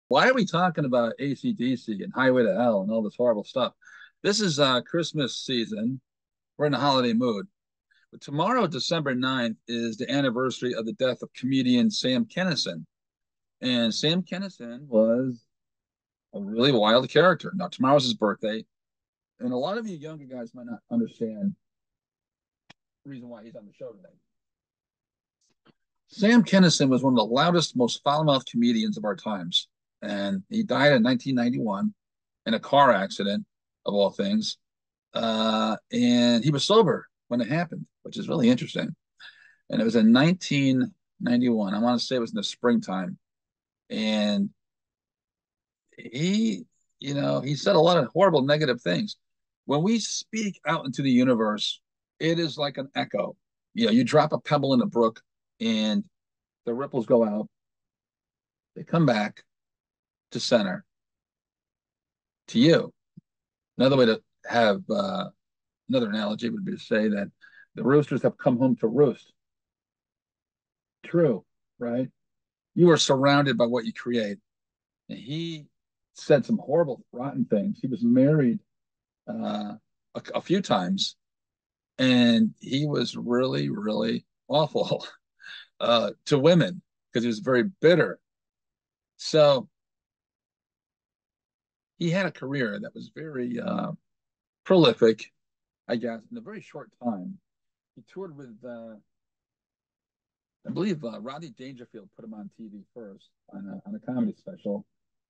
Why are we talking about AC/DC and Highway to Hell and all this horrible stuff? This is Christmas season. We're in a holiday mood. But tomorrow, December 9th, is the anniversary of the death of comedian Sam Kinison. And Sam Kinison was a really wild character. Now, tomorrow's his birthday. And a lot of you younger guys might not understand the reason why he's on the show today. Sam Kinison was one of the loudest, most foul-mouthed comedians of our times. And he died in 1991 in a car accident, of all things. And he was sober when it happened, which is really interesting. And it was in 1991. I want to say it was in the springtime. And he said a lot of horrible negative things. When we speak out into the universe, it is like an echo. You drop a pebble in a brook and the ripples go out. They come back to center to you. Another way to have another analogy would be to say that the roosters have come home to roost. True, right? You are surrounded by what you create. And he said some horrible, rotten things. He was married a few times, and he was really, really awful to women because he was very bitter. So he had a career that was very prolific, I guess, in a very short time. He toured with, I believe, Rodney Dangerfield put him on TV first on a comedy special.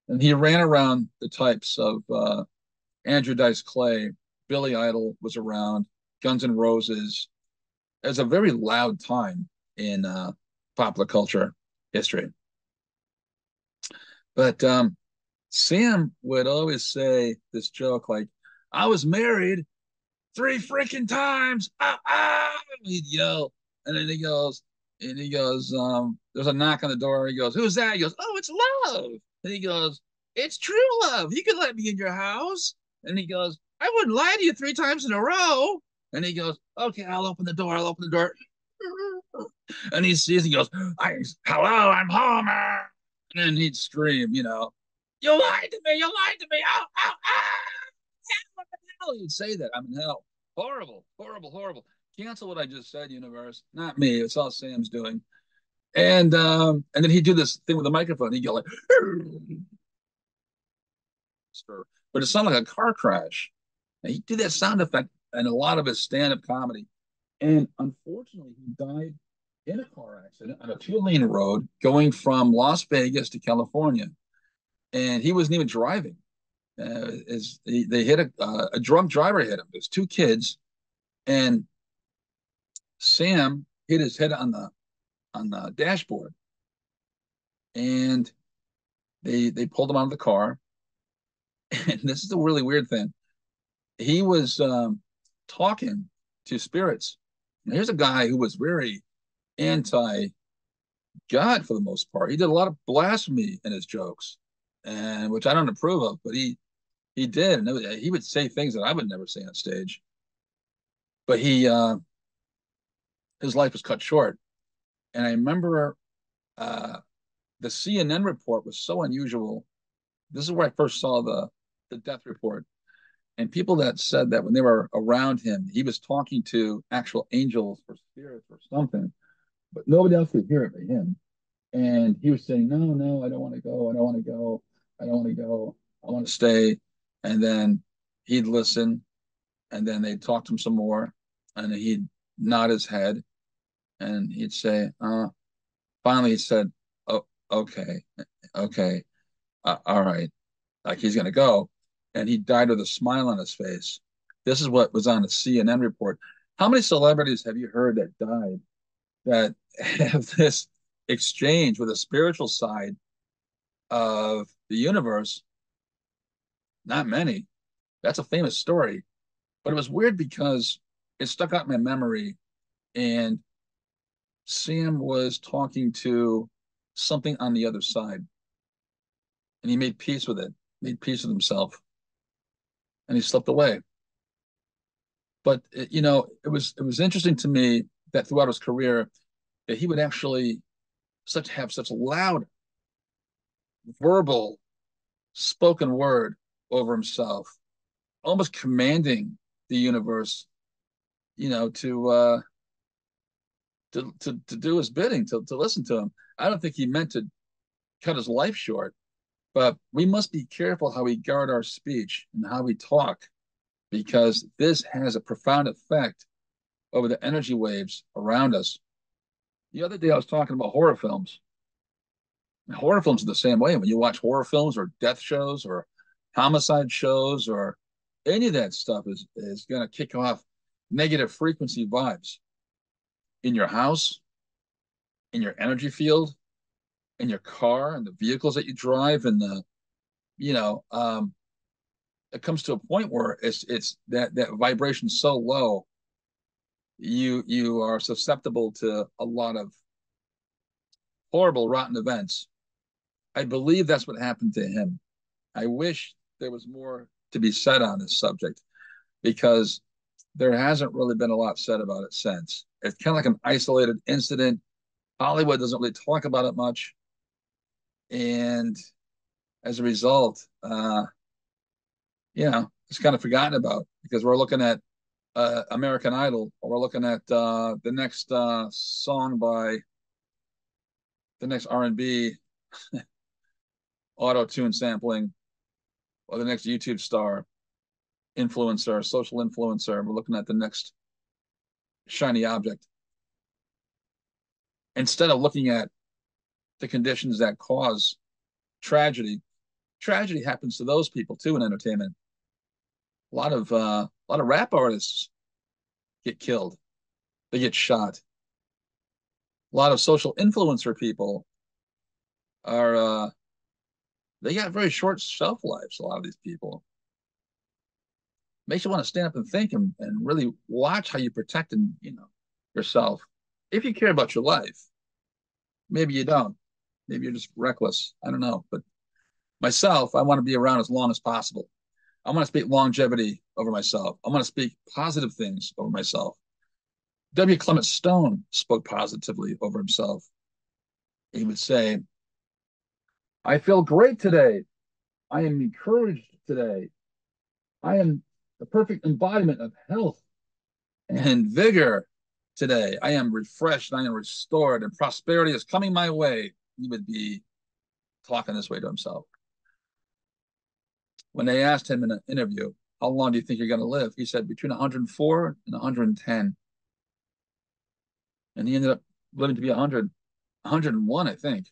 And he ran around the types of Andrew Dice Clay, Billy Idol was around, Guns N' Roses. It was a very loud time in popular culture history. But Sam would always say this joke like, I was married 3 freaking times. Ah, ah, he'd yell. And then there's a knock on the door. He goes, who's that? He goes, oh, it's love. And he goes, it's true love. You can let me in your house. And he goes, I wouldn't lie to you 3 times in a row. And he goes, okay, I'll open the door. I'll open the door. And he goes, hello, I'm Homer. And then he'd scream, you lied to me. You lied to me. Oh, oh, oh. What the hell? He'd say that. I'm in hell. Horrible, horrible, horrible. Cancel what I just said, universe. Not me. It's all Sam's doing. And then he'd do this thing with the microphone. He'd go like, but it sounded like a car crash. And he'd do that sound effect in a lot of his stand-up comedy. And unfortunately, he died in a car accident on a two-lane road going from Las Vegas to California. And he wasn't even driving. They hit a drunk driver hit him. There's two kids, and Sam hit his head on the dashboard, and they pulled him out of the car. And this is a really weird thing. He was talking to spirits. And here's a guy who was very anti God for the most part. He did a lot of blasphemy in his jokes, and which I don't approve of, but he did, and he would say things that I would never say on stage. But his life was cut short, and I remember the CNN report was so unusual. This is where I first saw the death report, and people that said that when they were around him, he was talking to actual angels or spirits or something, but nobody else could hear it but him. And he was saying, no, no, I don't want to go. I don't want to go. I don't want to go. I want to stay. And then he'd listen, and then they'd talk to him some more, and he'd nod his head, and he'd say, finally he said, oh, okay, okay, all right, like he's going to go. And he died with a smile on his face. This is what was on the CNN report. How many celebrities have you heard that died that have this exchange with a spiritual side of the universe? Not many. That's a famous story. But it was weird because it stuck out in my memory. And Sam was talking to something on the other side. And he made peace with it, made peace with himself. And he slipped away. But it was interesting to me that throughout his career that he would actually have such loud verbal spoken word over himself, almost commanding the universe, you know, to do his bidding, to listen to him. I don't think he meant to cut his life short, but we must be careful how we guard our speech and how we talk, because this has a profound effect over the energy waves around us. The other day I was talking about horror films. Horror films are the same way. When you watch horror films or death shows or homicide shows or any of that stuff is going to kick off negative frequency vibes in your house, in your energy field, in your car, and the vehicles that you drive, and the you know it comes to a point where it's that vibration so low, you are susceptible to a lot of horrible, rotten events. I believe that's what happened to him. I wish there was more to be said on this subject, because there hasn't really been a lot said about it since. It's kind of like an isolated incident. Hollywood doesn't really talk about it much. And as a result, it's kind of forgotten about, because we're looking at American Idol, or we're looking at the next song by the next R&B auto tune sampling, or the next YouTube star, influencer, social influencer. We're looking at the next shiny object, instead of looking at the conditions that cause tragedy. Tragedy happens to those people too in entertainment. A lot of rap artists get killed. They get shot. A lot of social influencer people are they got very short shelf lives. A lot of these people, makes you want to stand up and think, and really watch how you protect yourself. If you care about your life, maybe you don't. Maybe you're just reckless. I don't know. But myself, I want to be around as long as possible. I want to speak longevity over myself. I want to speak positive things over myself. W. Clement Stone spoke positively over himself. He would say, I feel great today. I am encouraged today. I am the perfect embodiment of health and vigor today. I am refreshed. I am restored, and prosperity is coming my way. He would be talking this way to himself. When they asked him in an interview, how long do you think you're going to live? He said between 104 and 110. And he ended up living to be 100, 101, I think.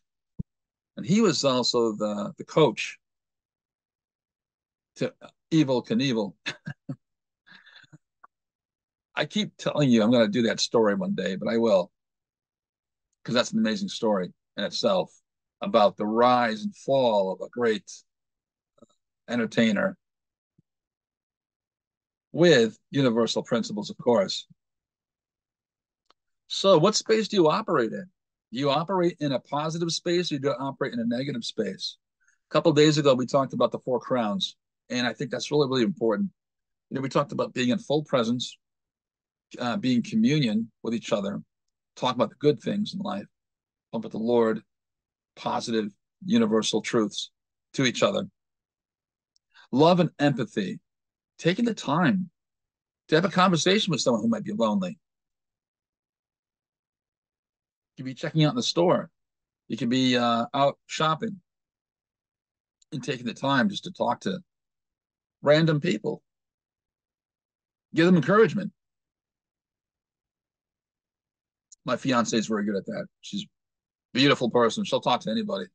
And he was also the coach to Evel Knievel. I keep telling you I'm going to do that story one day, but I will, because that's an amazing story in itself, about the rise and fall of a great entertainer with universal principles, of course. So, what space do you operate in? Do you operate in a positive space, or do you operate in a negative space? A couple of days ago, we talked about the four crowns, and I think that's really, really important. We talked about being in full presence, being communion with each other, talk about the good things in life, talk about the Lord, positive, universal truths to each other. Love and empathy, taking the time to have a conversation with someone who might be lonely. You could be checking out in the store. You could be out shopping and taking the time just to talk to random people. Give them encouragement. My fiance is very good at that. She's a beautiful person. She'll talk to anybody.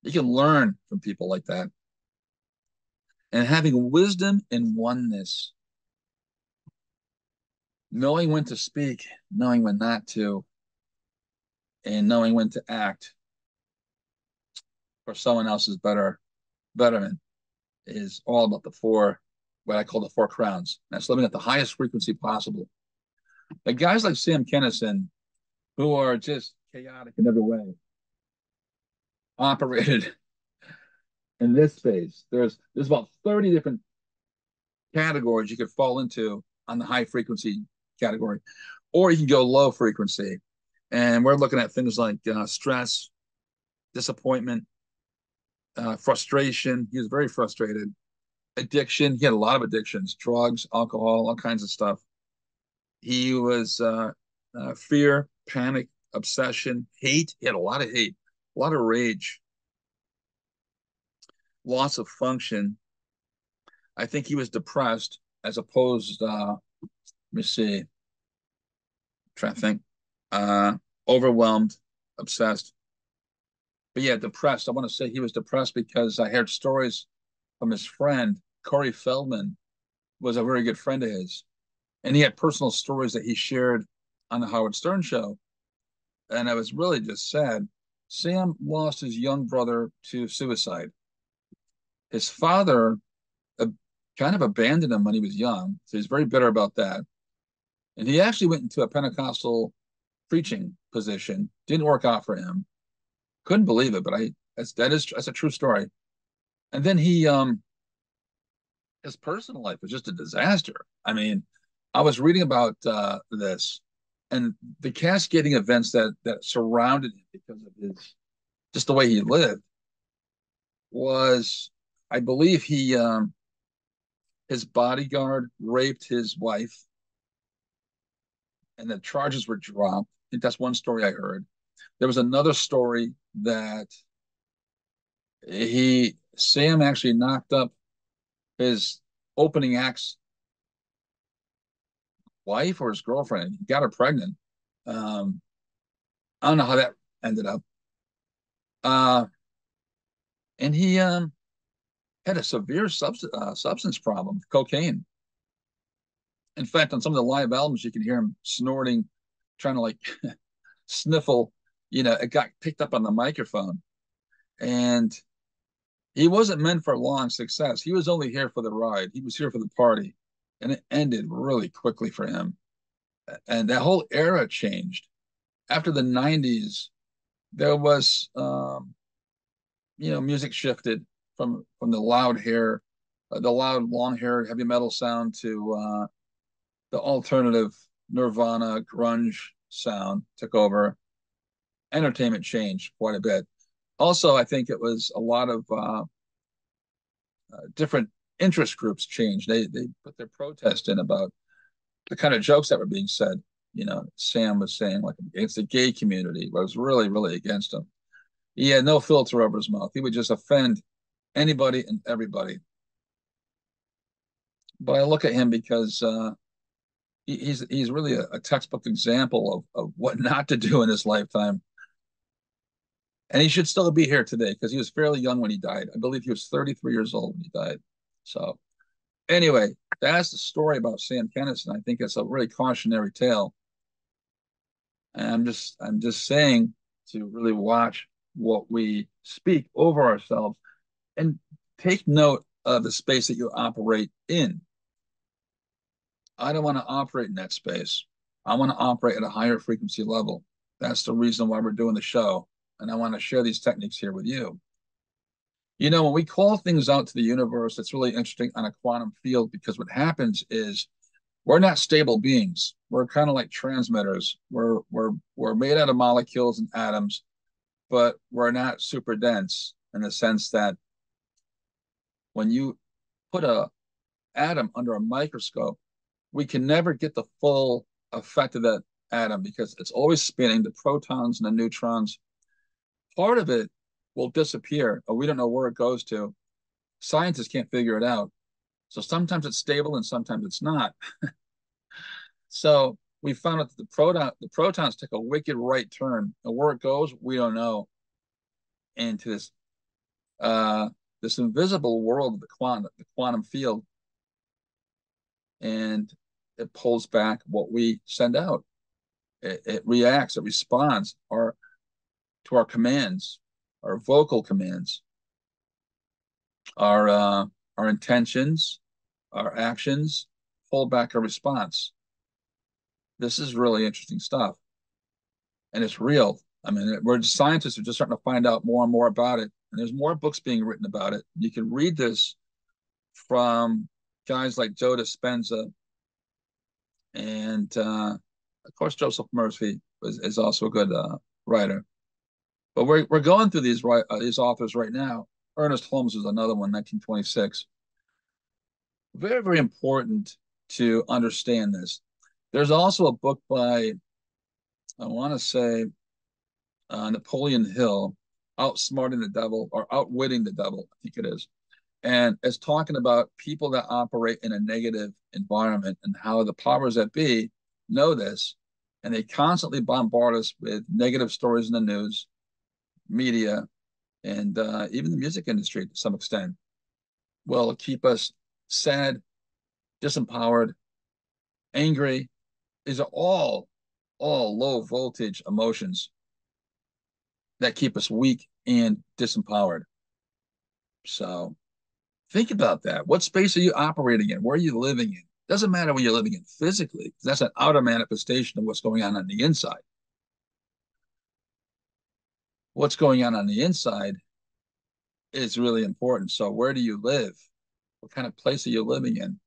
You can learn from people like that. And having wisdom and oneness, knowing when to speak, knowing when not to, and knowing when to act for someone else's betterment is all about what I call the four crowns. That's living at the highest frequency possible. The guys like Sam Kinison, who are just chaotic in every way, operated in this space. There's about 30 different categories you could fall into on the high frequency category, or you can go low frequency. And we're looking at things like stress, disappointment, frustration. He was very frustrated. Addiction. He had a lot of addictions: drugs, alcohol, all kinds of stuff. He was fear, panic, obsession, hate. He had a lot of hate, a lot of rage, loss of function. I think he was depressed as opposed. Let me see. I'm trying to think. Uh, Overwhelmed, obsessed. But yeah, depressed. I want to say he was depressed because I heard stories from his friend Corey Feldman was a very good friend of his, and he had personal stories that he shared on the Howard Stern show, and I was really just sad. Sam lost his young brother to suicide. His father uh, kind of abandoned him when he was young, so he's very bitter about that. And he actually went into a Pentecostal preaching position. Didn't work out for him. Couldn't believe it, but that's a true story. And then he his personal life was just a disaster. I mean, I was reading about this and the cascading events that surrounded him because of his just the way he lived was, I believe he his bodyguard raped his wife, and the charges were dropped. I think that's one story I heard. There was another story that he Sam actually knocked up his opening act's wife or his girlfriend. He got her pregnant. Um, I don't know how that ended up. Uh, and he had a severe substance problem, cocaine. In fact, on some of the live albums, you can hear him snorting, trying to like sniffle. You know, it got picked up on the microphone. And he wasn't meant for long success. He was only here for the ride. He was here for the party. And it ended really quickly for him. And that whole era changed. After the 90s, there was, music shifted from the loud hair, the loud long hair, heavy metal sound to the alternative Nirvana grunge sound took over. Entertainment changed quite a bit. Also, I think it was a lot of different interest groups changed. They put their protest in about the kind of jokes that were being said. You know, Sam was saying like against the gay community, but I was really, really against them. He had no filter over his mouth. He would just offend anybody and everybody. But I look at him because he's really a textbook example of what not to do in his lifetime. And he should still be here today because he was fairly young when he died. I believe he was 33 years old when he died. So anyway, that's the story about Sam Kinison. I think it's a really cautionary tale. And I'm just saying to really watch what we speak over ourselves and take note of the space that you operate in. I don't want to operate in that space. I want to operate at a higher frequency level. That's the reason why we're doing the show. And I want to share these techniques here with you. You know, when we call things out to the universe, it's really interesting on a quantum field because what happens is we're not stable beings. We're kind of like transmitters. We're made out of molecules and atoms, but we're not super dense in the sense that when you put a atom under a microscope, we can never get the full effect of that atom because it's always spinning. The protons and the neutrons, part of it will disappear, or we don't know where it goes to. Scientists can't figure it out. So sometimes it's stable and sometimes it's not. So we found out that the protons take a wicked right turn, and where it goes, we don't know. Into uh, this invisible world of the quantum field, and it pulls back what we send out. It reacts, it responds to our commands, our vocal commands, our intentions, our actions, pull back a response. This is really interesting stuff, and it's real. I mean, we're scientists are just starting to find out more and more about it, and there's more books being written about it. You can read this from guys like Joe Dispenza, and of course Joseph Murphy is also a good writer. But we're going through these authors right now, Ernest Holmes is another one, 1926. Very, very important to understand this. There's also a book by, I want to say, Napoleon Hill, Outsmarting the Devil or Outwitting the Devil, I think it is. And it's talking about people that operate in a negative environment and how the powers that be know this. And they constantly bombard us with negative stories in the news, media, and even the music industry to some extent will keep us sad, disempowered, angry. These are all low voltage emotions that keep us weak and disempowered. So think about that. What space are you operating in? Where are you living in? Doesn't matter where you're living in physically. That's an outer manifestation of what's going on the inside. What's going on the inside is really important. So where do you live? What kind of place are you living in?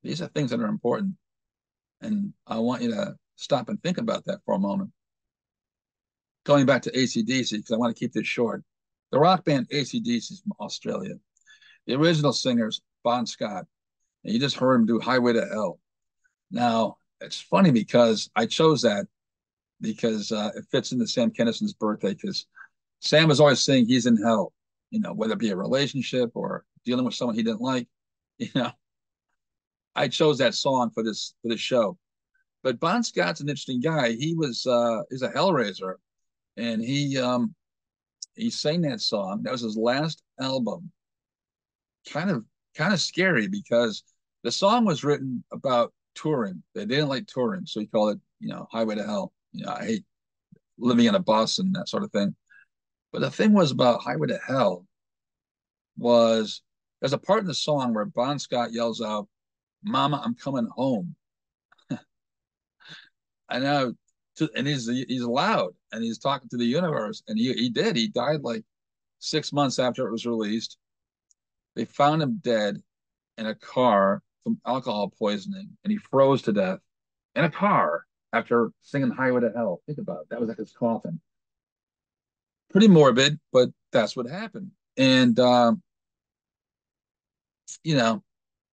These are things that are important. And I want you to stop and think about that for a moment. Going back to AC/DC, because I want to keep this short. The rock band AC/DC is from Australia. The original singer's Bon Scott. And you just heard him do Highway to Hell. Now, it's funny because I chose that because it fits into Sam Kinison's birthday because Sam was always saying he's in hell, whether it be a relationship or dealing with someone he didn't like. You know, I chose that song for this show. But Bon Scott's an interesting guy. He's a hellraiser, and he sang that song. That was his last album. Kind of kind of scary because the song was written about touring. They didn't like touring, so he called it, Highway to Hell. I hate living in a bus and that sort of thing. But the thing was about Highway to Hell was there's a part in the song where Bon Scott yells out, "Mama, I'm coming home." I know, and he's loud and he's talking to the universe, and he did. He died like 6 months after it was released. They found him dead in a car from alcohol poisoning, and he froze to death in a car after singing Highway to Hell. Think about it. That was like his coffin. Pretty morbid, but that's what happened. And you know,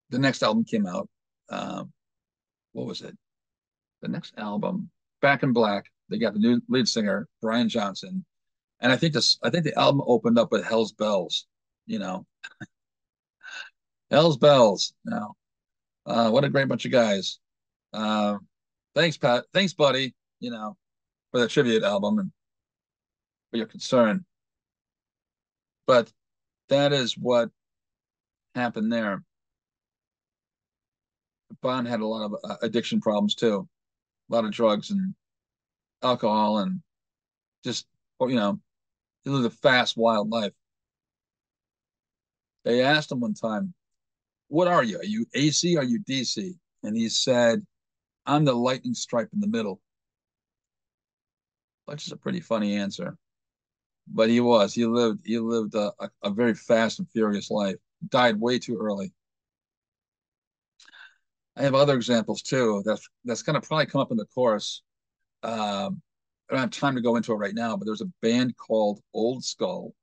the next album came out. What was it? The next album, Back in Black. They got the new lead singer, Brian Johnson, and I think the album opened up with Hell's Bells. You know, Hell's Bells. Now, what a great bunch of guys. Uh, thanks, Pat. Thanks, buddy. For the tribute album and for your concern. But that is what happened there. Bond had a lot of addiction problems too, a lot of drugs and alcohol, and just he lived a fast, wild life. They asked him one time, "What are you? Are you AC? Are you DC?" And he said, "I'm the lightning stripe in the middle," which is a pretty funny answer. But he lived a very fast and furious life. Died way too early. I have other examples too. That's going to probably come up in the chorus. I don't have time to go into it right now, but there's a band called Old Skull.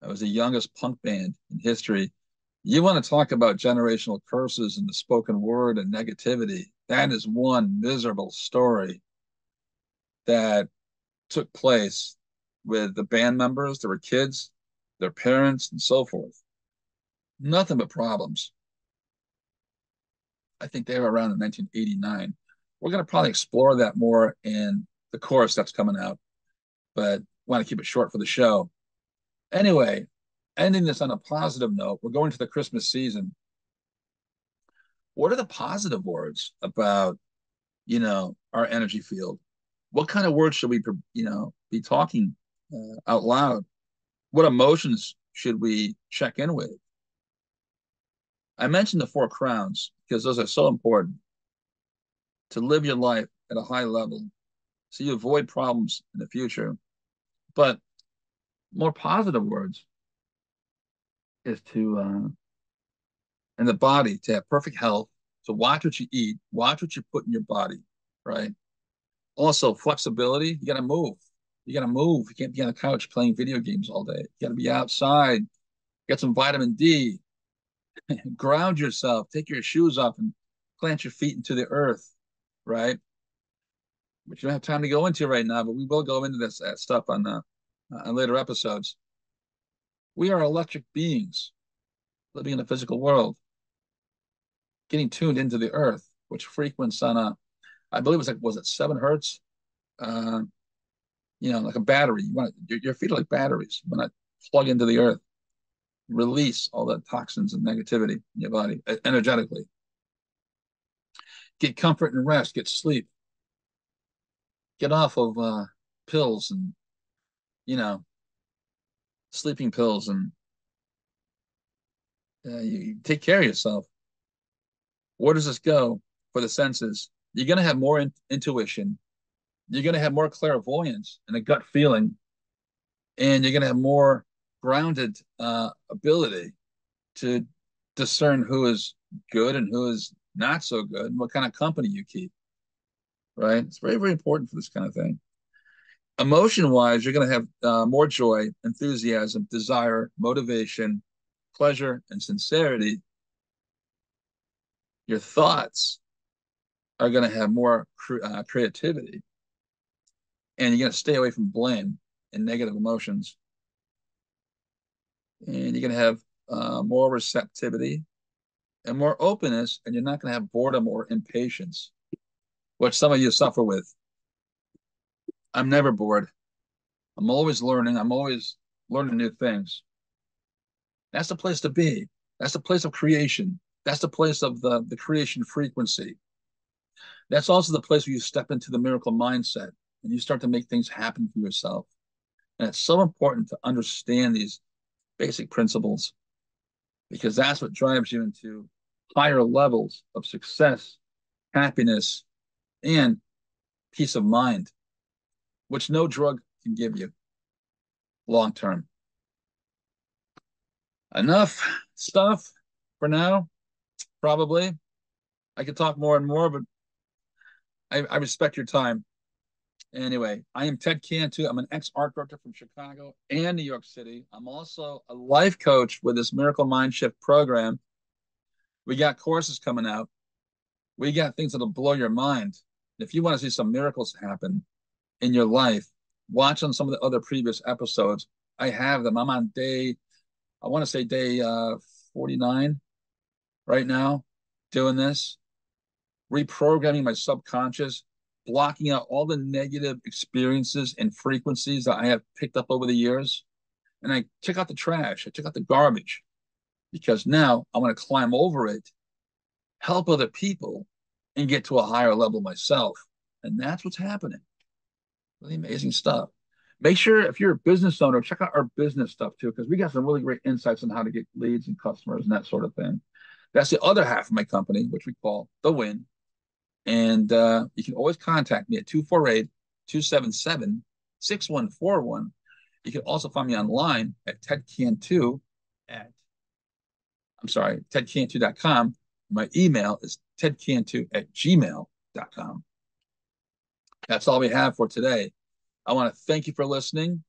It was the youngest punk band in history. You want to talk about generational curses and the spoken word and negativity. That is one miserable story that took place with the band members. There were kids, their parents, and so forth. Nothing but problems. I think they were around in 1989. We're going to probably explore that more in the chorus that's coming out, but want to keep it short for the show. Anyway, ending this on a positive note, we're going to the Christmas season. What are the positive words about, our energy field? What kind of words should we, be talking out loud? What emotions should we check in with? I mentioned the four crowns because those are so important to live your life at a high level so you avoid problems in the future. But more positive words is to, in the body, to have perfect health. So watch what you eat, watch what you put in your body, right? Also, flexibility, you got to move. You got to move. You can't be on the couch playing video games all day. You got to be outside, get some vitamin D, ground yourself, take your shoes off and plant your feet into the earth, right? Which you don't have time to go into right now, but we will go into this stuff on later episodes. We are electric beings living in the physical world, getting tuned into the earth, which frequencies on I believe it was like, was it 7 hertz? Uh, like a battery. Your feet are like batteries. You want to plug into the earth, release all the toxins and negativity in your body energetically. Get comfort and rest, get sleep, get off of pills and, you know, sleeping pills, and you take care of yourself. Where does this go for the senses? You're going to have more intuition. You're going to have more clairvoyance and a gut feeling, and you're going to have more grounded ability to discern who is good and who is not so good, and what kind of company you keep. Right? It's very, very important for this kind of thing. Emotion wise, you're going to have more joy, enthusiasm, desire, motivation, pleasure, and sincerity. Your thoughts are going to have more creativity, and you're going to stay away from blame and negative emotions. And you're going to have more receptivity and more openness, and you're not going to have boredom or impatience, which some of you suffer with. I'm never bored. I'm always learning. I'm always learning new things. That's the place to be. That's the place of creation. That's the place of the creation frequency. That's also the place where you step into the miracle mindset and you start to make things happen for yourself. And it's so important to understand these basic principles, because that's what drives you into higher levels of success, happiness, and peace of mind, which no drug can give you long term. Enough stuff for now, probably. I could talk more and more, but I respect your time. Anyway, I am Ted Cantu. I'm an ex-art director from Chicago and New York City. I'm also a life coach with this Miracle Mindshift program. We got courses coming out. We got things that'll blow your mind. If you want to see some miracles happen in your life, watch on some of the other previous episodes. I have them. I'm on I want to say day 49 right now, doing this, reprogramming my subconscious, blocking out all the negative experiences and frequencies that I have picked up over the years. And I took out the trash, I took out the garbage, because now I want to climb over it, help other people, and get to a higher level myself. And that's what's happening. Really amazing stuff. Make sure, if you're a business owner, check out our business stuff too, because we got some really great insights on how to get leads and customers and that sort of thing. That's the other half of my company, which we call The Win. And you can always contact me at 248-277-6141. You can also find me online at tedcantu.com. My email is tedcantu@gmail.com. That's all we have for today. I want to thank you for listening,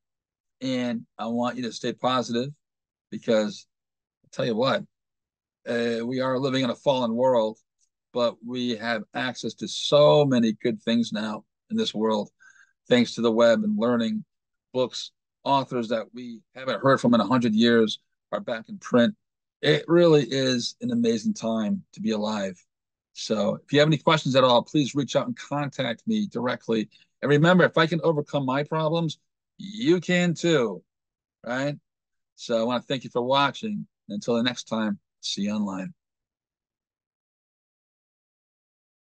and I want you to stay positive, because I'll tell you what, we are living in a fallen world, but we have access to so many good things now in this world, thanks to the web and learning. Books, authors that we haven't heard from in 100 years are back in print. It really is an amazing time to be alive. So if you have any questions at all, please reach out and contact me directly. And remember, if I can overcome my problems, you can too, right? So I want to thank you for watching. Until the next time, see you online.